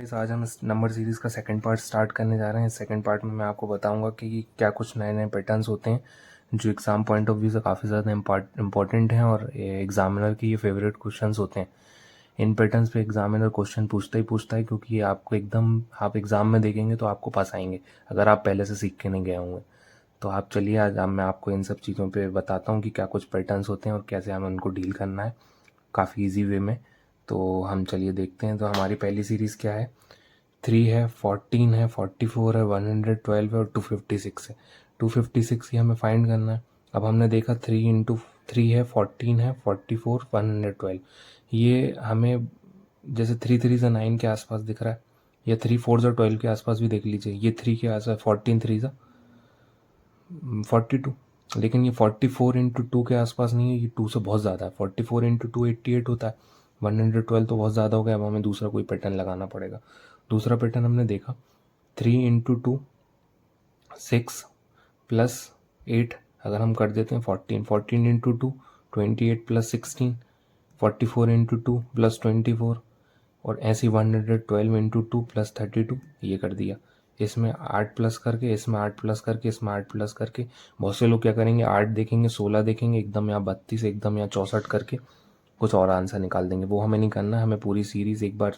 Guys आज हम इस नंबर सीरीज़ का सेकंड पार्ट स्टार्ट करने जा रहे हैं। सेकंड पार्ट में मैं आपको बताऊंगा कि क्या कुछ नए नए पैटर्न्स होते हैं जो एग्ज़ाम पॉइंट ऑफ व्यू से काफ़ी ज़्यादा इम्पॉर्टेंट हैं और एग्जामिनर की ये फेवरेट क्वेश्चंस होते हैं। इन पैटर्न्स पे एग्जामिनर क्वेश्चन पूछता है क्योंकि ये आपको एकदम आप एग्ज़ाम में देखेंगे तो आपको पास आएंगे अगर आप पहले से सीख के नहीं गए होंगे। तो आप चलिए आज मैं आपको इन सब चीज़ों पे बताता हूँ कि क्या कुछ पैटर्न्स होते हैं और कैसे हमें उनको डील करना है काफ़ी इजी वे में। तो हम चलिए देखते हैं। तो हमारी पहली सीरीज़ क्या है, 3 है, 14 है, 44 है, 112 है और 256 है। 256 ये हमें फाइंड करना है। अब हमने देखा 3 है, 14 है, 44, 112। ये हमें जैसे 3 3 से 9 के आसपास दिख रहा है या 3 4 से 12 के आसपास भी देख लीजिए। ये 3 के आसपास 14 3 से 42, लेकिन ये 44 इंटू 2 के आसपास नहीं है, ये 2 से बहुत ज़्यादा है। 44 इंटू 2 88 होता है, 112 तो बहुत ज़्यादा हो गया। अब हमें दूसरा कोई पैटर्न लगाना पड़ेगा। दूसरा पैटर्न हमने देखा 3 इंटू 2 6 प्लस 8, अगर हम कर देते हैं 14, 14 इंटू 2 28 प्लस 16, 44 इंटू 2 प्लस 24 और ऐसे 112 इंटू 2 प्लस 32 ये कर दिया। इसमें 8 प्लस करके, इसमें 8 प्लस करके, इसमें 8 प्लस करके, बहुत से लोग क्या करेंगे 8 देखेंगे 16 देखेंगे एकदम या 32 एकदम या 64 करके कुछ और आंसर निकाल देंगे। वो हमें नहीं करना है। हमें पूरी सीरीज़ एक बार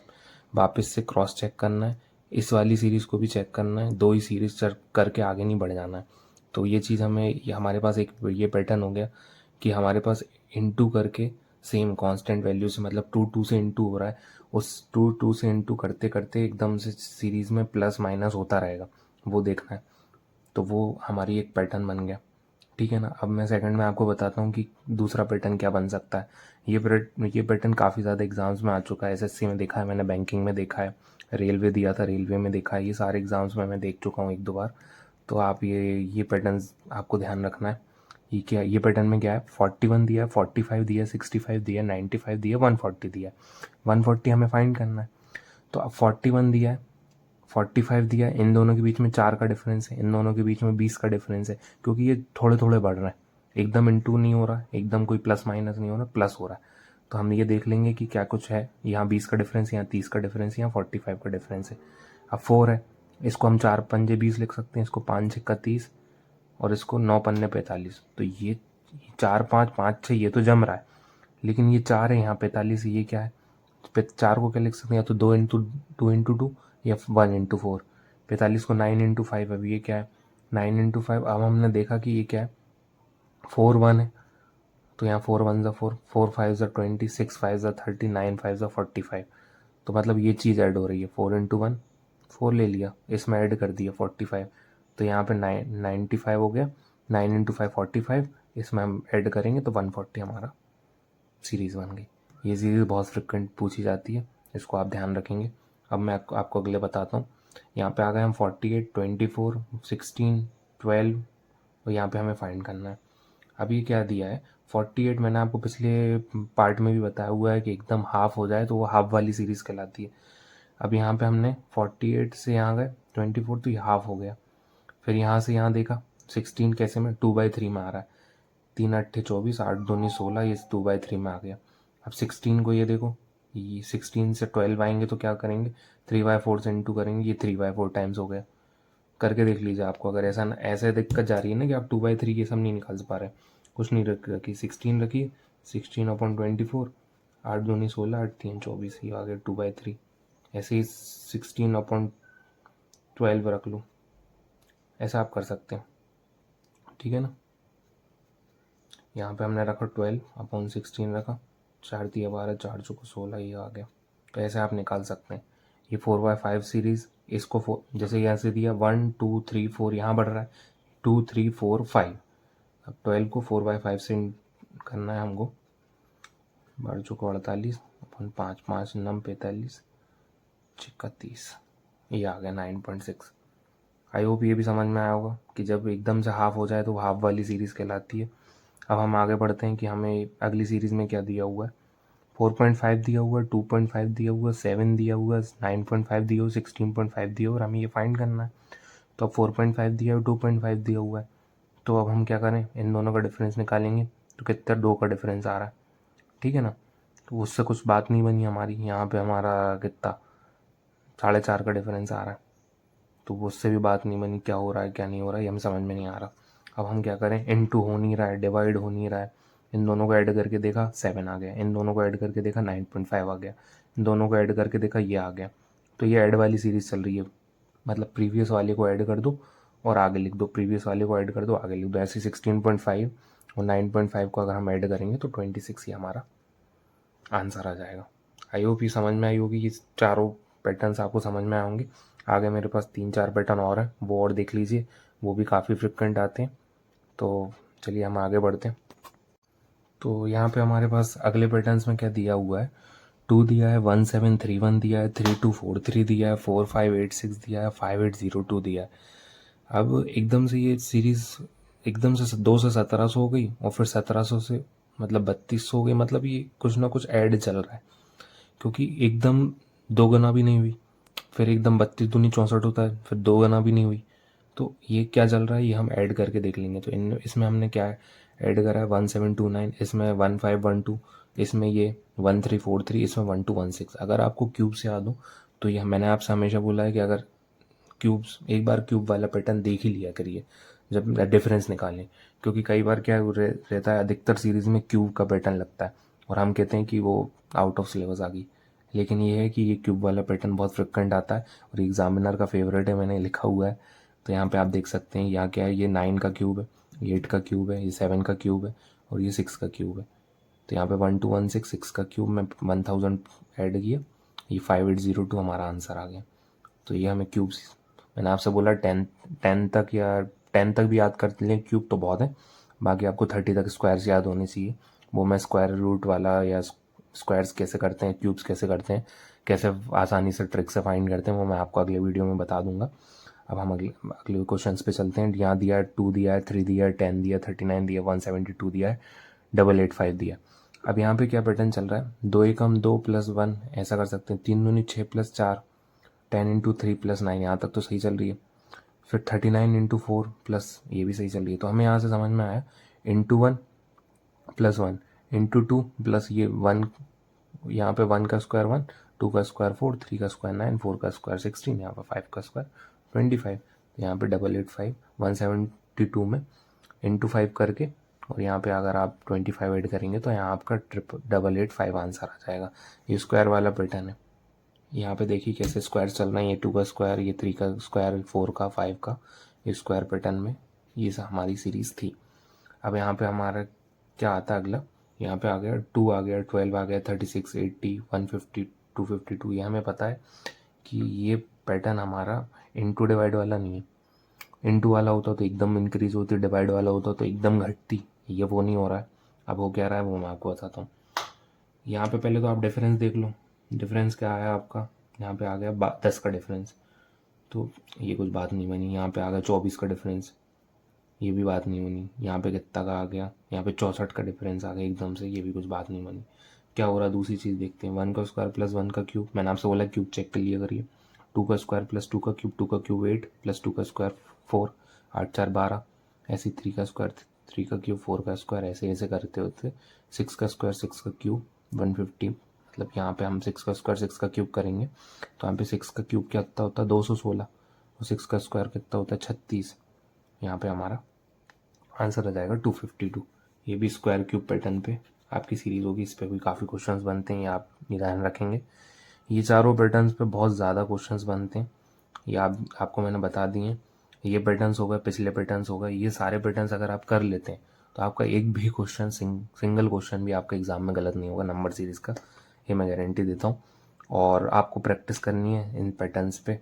वापस से क्रॉस चेक करना है, इस वाली सीरीज़ को भी चेक करना है, दो ही सीरीज़ करके आगे नहीं बढ़ जाना है। तो ये चीज़ हमें हमारे पास एक ये पैटर्न हो गया कि हमारे पास इंटू करके सेम कांस्टेंट वैल्यू से, मतलब 2 2 से इंटू हो रहा है, उस 2 2 से इंटू करते करते एकदम से सीरीज़ में प्लस माइनस होता रहेगा, वो देखना है। तो वो हमारी एक पैटर्न बन गया, ठीक है ना। अब मैं सेकंड में आपको बताता हूँ कि दूसरा पैटर्न क्या बन सकता है। ये पैटर्न काफ़ी ज़्यादा एग्जाम्स में आ चुका है। एसएससी में देखा है मैंने, बैंकिंग में देखा है, रेलवे दिया था रेलवे में देखा है, ये सारे एग्जाम्स में मैं देख चुका हूँ एक दो बार। तो आप ये पैटर्न आपको ध्यान रखना है। ये क्या, ये पैटर्न में क्या है, 41 दिया है, 45 दिया है, 65 दिया है, 95 दिया है, 140 दिया है। 140 हमें फाइंड करना है। तो अब 41 दिया है, 45 दिया है, इन दोनों के बीच में 4 का डिफरेंस है, इन दोनों के बीच में 20 का डिफरेंस है, क्योंकि ये थोड़े थोड़े बढ़ रहे हैं, एकदम इंटू नहीं हो रहा, एकदम कोई प्लस माइनस नहीं हो रहा, प्लस हो रहा है। तो हम ये देख लेंगे कि क्या कुछ है, यहाँ 20 का डिफरेंस, यहाँ 30 का डिफरेंस, यहाँ 45 का डिफरेंस है। अब 4 है, इसको हम 4 पंजे 20 लिख सकते हैं, इसको 5 छक्का 30 और इसको 9 पन्ने 45। तो ये 4 5 5 6 ये तो जम रहा है, लेकिन ये 4 है, यहाँ 45, ये क्या है, 4 को क्या लिख सकते हैं, या तो 2 इंटू 2 या 1 इंटू 4। 45 को 9 इंटू 5, अब ये क्या है 9 इंटू 5। अब हमने देखा कि ये क्या है 4 1 है, तो यहाँ 4 1 ज़ा 4, 4 5 ज़ा 20, 6 5 ज़ा 30, 9 5 ज़ा 45। तो मतलब ये चीज़ ऐड हो रही है, 4 इंटू 1 4 ले लिया, इसमें ऐड कर दिया 45। तो यहाँ पे 95 हो गया, 9 इंटू 5 45, इसमें हम ऐड करेंगे तो 140 हमारा सीरीज़ बन गई। ये सीरीज़ बहुत फ्रिक्वेंट पूछी जाती है, इसको आप ध्यान रखेंगे। अब मैं आपको अगले बताता हूँ। यहाँ पे आ गए हम 48, 24, 16, 12 और यहाँ पे हमें फाइंड करना है। अब ये क्या दिया है 48, मैंने आपको पिछले पार्ट में भी बताया हुआ है कि एकदम हाफ हो जाए तो वो हाफ वाली सीरीज़ कहलाती है। अब यहाँ पे हमने 48 से यहाँ गए 24, तो ये हाफ हो गया। फिर यहाँ से यहाँ देखा 16 कैसे में 2/3 में आ रहा है, 3 8 24, 8 दूनी 16, ये 2/3 में आ गया। अब 16 को ये देखो, ये 16 से 12 आएंगे तो क्या करेंगे 3/4 से इंटू करेंगे, ये 3/4 टाइम्स हो गया। करके देख लीजिए आपको, अगर ऐसा ऐसे दिक्कत जा रही है ना कि आप 2/3 ये सब नहीं निकाल पा रहे, कुछ नहीं रखी 16 रखिए, 16/24, 8 दूनी 16, 8 3 24, ये आ गया 2/3। ऐसे ही 16/12 रख लो, ऐसा आप कर सकते हैं, ठीक है ना। यहाँ पे हमने रखा 12/16 रखा, 4 दिया 12, 4 चौको 16, ये आ गया। तो ऐसे आप निकाल सकते हैं। ये 4/5 सीरीज़, इसको जैसे यहाँ से दिया 1 2 3 4, यहाँ बढ़ रहा है 2 3 4 5। अब 12 को 4/5 से करना है हमको, 12 चौको 48 अपन 5 5 9 45 छिक्का 30, ये आ गया 9.6। आई होप ये भी समझ में आया होगा कि जब एकदम से हाफ हो जाए तो हाफ वाली सीरीज़ कहलाती है। अब हम आगे बढ़ते हैं कि हमें अगली सीरीज़ में क्या दिया हुआ है। 4.5 दिया हुआ है, 2.5 दिया हुआ है, 7 दिया हुआ है, 9.5 दिया हुआ है, 16.5 दिया हुआ है, और हमें ये फाइंड करना है। तो अब 4.5 दिया हुआ है, 2.5 दिया हुआ है, तो अब हम क्या करें, इन दोनों का डिफरेंस निकालेंगे। तो कितना 2 का डिफरेंस आ रहा है, ठीक है ना। तो उससे कुछ बात नहीं बनी हमारी। यहाँ पे हमारा कितना 4.5 का डिफरेंस आ रहा है, तो उससे भी बात नहीं बनी, क्या हो रहा है क्या नहीं हो रहा है ये हमें समझ में नहीं आ रहा। अब हम क्या करें, इनटू हो नहीं रहा है, डिवाइड हो नहीं रहा है। इन दोनों को ऐड करके देखा 7 आ गया, इन दोनों को ऐड करके देखा 9.5 आ गया, इन दोनों को ऐड करके देखा ये आ गया। तो ये ऐड वाली सीरीज़ चल रही है, मतलब प्रीवियस वाले को ऐड कर दो और आगे लिख दो, प्रीवियस वाले को ऐड कर दो आगे लिख दो, ऐसे 16.5 और 9.5 को अगर हम ऐड करेंगे तो 26 ही हमारा आंसर आ जाएगा। आई होप ये समझ में आई होगी, ये चारों पैटर्न्स आपको समझ में आए होंगे। आगे मेरे पास 3-4 पैटर्न और हैं, वो और देख लीजिए, वो भी काफ़ी फ्रिक्वेंट आते हैं। तो चलिए हम आगे बढ़ते हैं। तो यहाँ पे हमारे पास अगले पैटर्न्स में क्या दिया हुआ है, 2 दिया है, 1731 दिया है, 3243 दिया है, 4586 दिया है, 5802 दिया है। अब एकदम से ये सीरीज़ एकदम से 2 से 1700 हो गई और फिर 1700 से मतलब 3200 हो गई, मतलब ये कुछ ना कुछ ऐड चल रहा है, क्योंकि एकदम 2 गुना भी नहीं हुई, फिर एकदम 32 दूनी 64 होता है, फिर 2 गुना भी नहीं हुई। तो ये क्या चल रहा है ये हम ऐड करके देख लेंगे। तो इसमें हमने क्या ऐड करा है, 1729, इसमें 1512, इसमें ये 1343, इसमें 1216। अगर आपको क्यूब्स याद हो तो ये मैंने आपसे हमेशा बोला है कि अगर क्यूब्स एक बार क्यूब वाला पैटर्न देख ही लिया करिए जब डिफरेंस निकालें, क्योंकि कई बार क्या रहता है, अधिकतर सीरीज़ में क्यूब का पैटर्न लगता है और हम कहते हैं कि वो आउट ऑफ सिलेबस आ गई, लेकिन ये है कि ये क्यूब वाला पैटर्न बहुत फ्रिक्वेंट आता है और एग्जामिनर का फेवरेट है, मैंने लिखा हुआ है। तो यहाँ पे आप देख सकते हैं यहाँ क्या है, ये 9 का क्यूब है, ये 8 का क्यूब है, ये 7 का क्यूब है और ये 6 का क्यूब है। तो यहाँ पे 1216 6 का क्यूब में 1000 ऐड किया, ये 5802 हमारा आंसर आ गया। तो ये हमें क्यूब्स, मैंने आपसे बोला 10 तक या 10 तक भी याद कर लें क्यूब तो बहुत है, बाकी आपको 30 तक स्क्वायर्स याद होने चाहिए। वो मैं स्क्वायर रूट वाला या स्क्वायर्स कैसे करते हैं, क्यूब्स कैसे करते हैं, कैसे आसानी से ट्रिक से फाइंड करते हैं, वो मैं आपको अगले वीडियो में बता दूंगा। अब हम अगले क्वेश्चन पे चलते हैं। यहाँ दिया है 2 दिया है, 3 दिया है, 10 दिया, 39 दिया, 172 दिया है, 885 दिया। अब यहाँ पे क्या पैटर्न चल रहा है, 2 एकम 2 प्लस 1 ऐसा कर सकते हैं, 3 दूनी 6 प्लस 4, 10 इंटू 3 प्लस 9, यहाँ तक तो सही चल रही है। फिर 39 इंटू 4 प्लस, ये भी सही चल रही है। तो हमें यहाँ से समझ में आया इंटू 1 प्लस 1 इंटू 2 प्लस ये 1, यहाँ पे 1 का स्क्वायर 1, 2 का स्क्वायर 4, 3 का स्क्वायर 9, 4 का स्क्वायर 16, यहाँ पे 5 का स्क्वायर 25। तो यहाँ पे 885 172 में इंटू 5 करके, और यहाँ पे अगर आप 25 ऐड करेंगे तो यहाँ आपका 885 आंसर आ जाएगा। ये स्क्वायर वाला पैटर्न है। यहाँ पे देखिए कैसे स्क्वायर चल रहे हैं, ये 2 का स्क्वायर, ये 3 का स्क्वायर, 4 का, 5 का, ये स्क्वायर पैटर्न में ये हमारी सीरीज़ थी। अब यहाँ पे हमारा क्या आता है अगला, यहाँ पे आ गया 2 आ गया, 12 आ गया, 36, 80, 150, 252। ये हमें पता है कि ये पैटर्न हमारा इंटू डिवाइड वाला नहीं है। इंटू वाला होता तो एकदम इंक्रीज होती, डिवाइड वाला होता तो एकदम घटती, ये वो नहीं हो रहा है। अब हो क्या रहा है वो मैं आपको बताता हूँ। यहाँ पे पहले तो आप डिफरेंस देख लो, डिफरेंस क्या आया आपका, यहाँ पे आ गया 10 का डिफरेंस, तो ये कुछ बात नहीं बनी। यहाँ पे आ गया 24 का डिफरेंस, ये भी बात नहीं बनी। यहाँ पे कितना का आ गया, यहाँ पे 64 का डिफरेंस आ गया एकदम से, ये भी कुछ बात नहीं बनी। क्या हो रहा है, दूसरी चीज़ देखते हैं, 1 का स्क्वायर प्लस 1 का क्यूब, मैंने आपसे बोला क्यूब चेक कर लिया करिए। 2 का स्क्वायर प्लस 2 का क्यूब, 2 का क्यूब 8 प्लस 2 का स्क्वायर 4, 8 4 12, ऐसे 3 का स्क्वायर 3 का क्यूब, 4 का स्क्वायर, ऐसे ऐसे करते होते 6 का स्क्वायर 6 का क्यूब 150। मतलब यहाँ पे हम 6 का स्क्वायर 6 का क्यूब करेंगे तो यहाँ पे 6 का क्यूब क्या होता है 216, और 6 का स्क्वायर कितना होता है 36। यहाँ पे हमारा आंसर आ जाएगा 252। ये भी स्क्वायर क्यूब पैटर्न पे आपकी सीरीज़ होगी, इस पर भी काफ़ी क्वेश्चंस बनते हैं, ये आप ध्यान रखेंगे। ये चारों पैटर्न्स पे बहुत ज़्यादा क्वेश्चंस बनते हैं, ये आपको मैंने बता दिए। ये पैटर्न्स हो गए, पिछले पैटर्न्स हो गए, ये सारे पैटर्न्स अगर आप कर लेते हैं तो आपका एक भी क्वेश्चन सिंगल क्वेश्चन भी आपका एग्ज़ाम में गलत नहीं होगा नंबर सीरीज़ का, ये मैं गारंटी देता हूँ। और आपको प्रैक्टिस करनी है इन पैटर्न्स पे,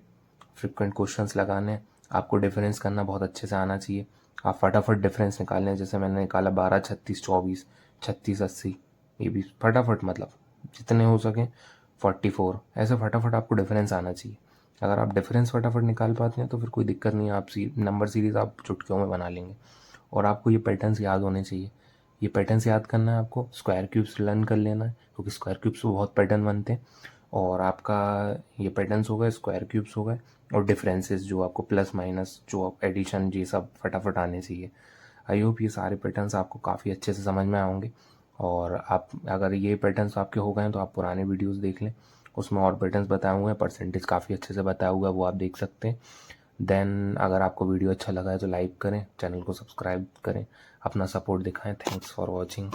फ्रिक्वेंट क्वेश्चंस लगाने हैं, आपको डिफरेंस करना बहुत अच्छे से आना चाहिए। आप फटाफट डिफरेंस निकालने हैं, जैसे मैंने निकाला 12 36 24, 36 80, ये भी फटाफट, मतलब जितने हो सके 44, ऐसे फटाफट आपको डिफरेंस आना चाहिए। अगर आप डिफरेंस फटाफट निकाल पाते हैं तो फिर कोई दिक्कत नहीं है, आप नंबर सीरीज़ आप चुटकियों में बना लेंगे। और आपको ये पैटर्न्स याद होने चाहिए, ये पैटर्न्स याद करना है आपको, स्क्वायर क्यूब्स लर्न कर लेना है, क्योंकि स्क्वायर क्यूब्स में बहुत पैटर्न बनते हैं। और आपका ये पैटर्न्स हो गए, स्क्वायर क्यूब्स हो गए, और डिफरेंसेस जो आपको प्लस माइनस जो आप एडिशन ये सब फटाफट आने चाहिए। आई होप ये सारे पैटर्न्स आपको काफ़ी अच्छे से समझ में आएंगे। और आप अगर ये पैटर्न्स आपके हो गए हैं तो आप पुराने वीडियोस देख लें, उसमें और पैटर्न्स बताए हुए हैं, परसेंटेज काफ़ी अच्छे से बताया हुआ है, वो आप देख सकते हैं। देन अगर आपको वीडियो अच्छा लगा है तो लाइक करें, चैनल को सब्सक्राइब करें, अपना सपोर्ट दिखाएं। Thanks for watching.